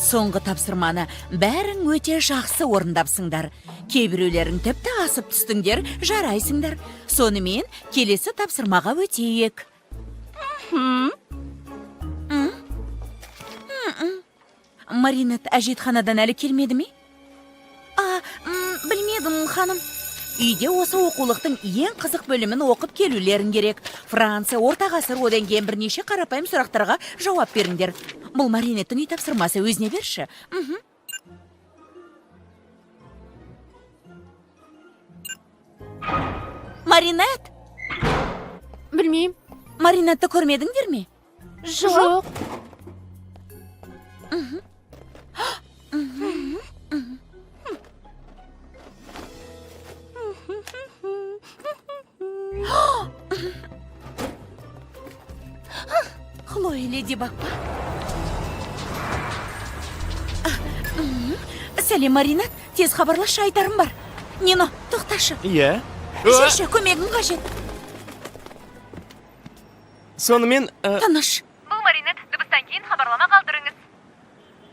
Соңғы тапсырманы бәрің өте жақсы орындапсыңдар. Кейбіреулерің тіпті асып түстіңдер, жарайсыңдар. Сонымен келесі тапсырмаға өтейік. Маринет әжетханадан әлі келмеді ме? Білмедім, ханым. Үйде осы оқулықтың ең қызық бөлімін оқып келулерің керек. Франция, орта ғасыр, одан кейін бірнеше қарапайым сұрақтарға жауап беріңдер. Бұл Маринеттің үй тапсырмасы, өзіне берші. Маринет? Білмейм. Маринетті көрмедіңдер ме? Жоқ. Хлоя, Леди Баг па? Сәлем, Маринет. Тез хабарлашы, айтарым бар. Нино, тоқташы. Иә? Жүрші, көмегің қажет. Сонымен... Тыныш. Бұл Маринет, дыбыстан кейін хабарлама қалдырыңыз.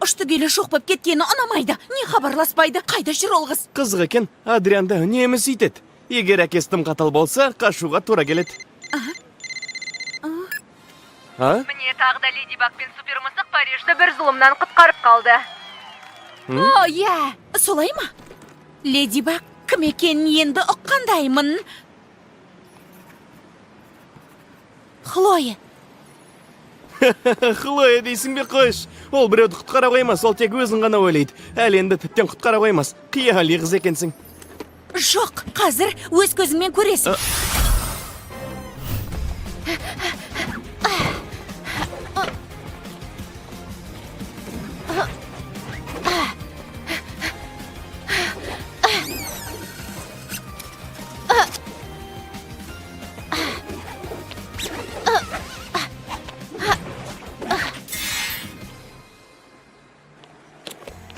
Ұшты келі жоқ боп кеткені ұнамайды. Не хабарласпайды, қайда жүр ол қыз? Қызық екен, Адрианды үнемі сөйтеді. Егер әкесі тым қатал болса, қашуға тура келеді. Міне тағы да Леди Баг пен Супер мысық Парижді бір зұлымнан құтқарып қалды. О, иә, солай ма? Леди Баг кім екенін енді ұққандаймын. Хлоя. Хлоя дейсің бе, қойш? Ол біреуді құтқара қоймас, ол тек өзін ғана ойлайды. Әлі енді тіптен құтқара қоймас. Қияли қыз екенсің. Жоқ, қазір өз көзіңмен көресің.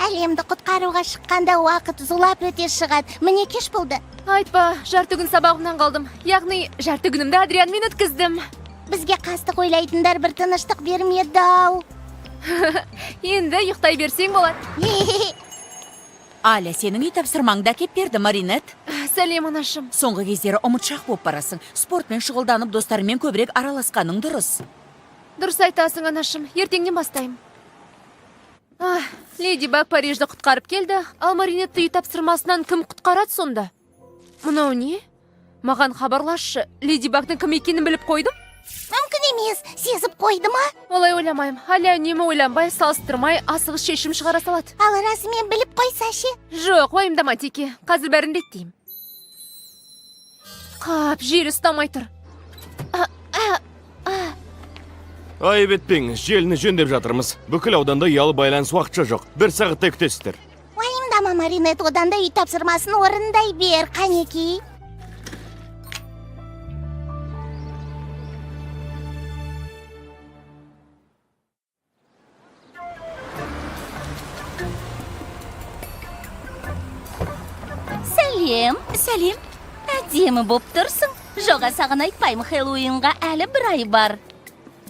Әлемді құтқаруға шыққанда уақыт зулап өте шығады. Міне кеш болды. Айтпа, жарты күн сабағымнан қалдым. Яғни, жарты күнімді Адрианмен өткіздім. Бізге қастық ойлайтындар бір тыныштық бермеді-ау. Енді ұйықтай берсең болады. Аля, сенің үй тапсырмаңды әкеп берді, Маринет. Сәлем, анашым. Соңғы кездері ұмытшақ боп барасың. Спортпен шұғылданып, достарымен көбірек араласқаның дұрыс. Дұрыс айтасың, анашым. Ертеңнен бастаймын. Леди Баг Парижді құтқарып келді, ал Маринетті үй тапсырмасынан кім құтқарады сонда? Мынау не? Маған хабарлашы, Леди Багтың кім екенін біліп қойдым? Мүмкін емес, сезіп қойды ма? Олай ойламайым. Әлі үнемі ойланбай, салыстырмай, асығыс шешім шығара салады. Ал расымен біліп қойса ше? Жоқ, уайымдама, Теке. Қазір бәрін реттеймін. Қап, жел ұстамай тұр. Айып етпеңіз, желіні жөндеп жатырмыз. Бүкіл ауданда ұялы байланыс уақытша жоқ. 1 сағаттай күтесіздер. Уайымдама, Маринет, одан да үй тапсырмасын орындай бер, қанеки. Сәлем. Сәлем. Әдемі боп тұрсың. Жоға саған айтпаймын, Хэллоуинға әлі бір ай бар.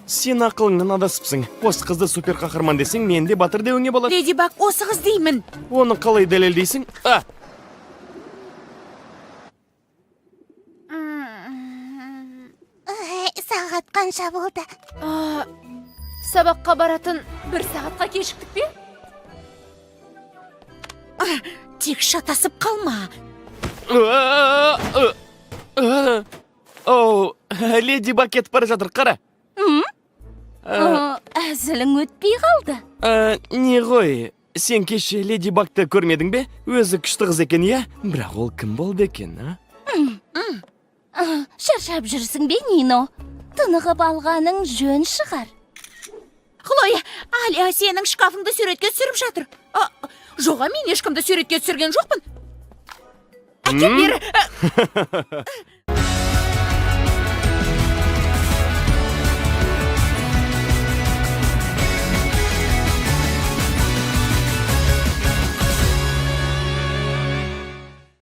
Сен ақылыңнан адасыпсың. Осы қызды супер қаһарман десең, мен де батыр деуіңе болады. Леди Баг, осы қыз деймін. Оны қалай дәлелдейсің? Сағат қанша болды? Сабаққа баратын 1 сағатқа кешіктік пе? Тек шатасып қалма. Оу, Леди Баг кетіп бара жатыр, қара. Әзілің өтпей қалды. Не ғой, сен кеше Леди Багты көрмедің бе? Өзі күшті қыз екен, иә? Бірақ ол кім болды екен, Шаршап жүрсің бе, Нино? Тынығып алғаның жөн шығар. Хлоя, Аля сенің шкафыңды суретке түсіріп жатыр. Жоға, мен ешкімді суретке түсірген жоқпын. Әкеп бері.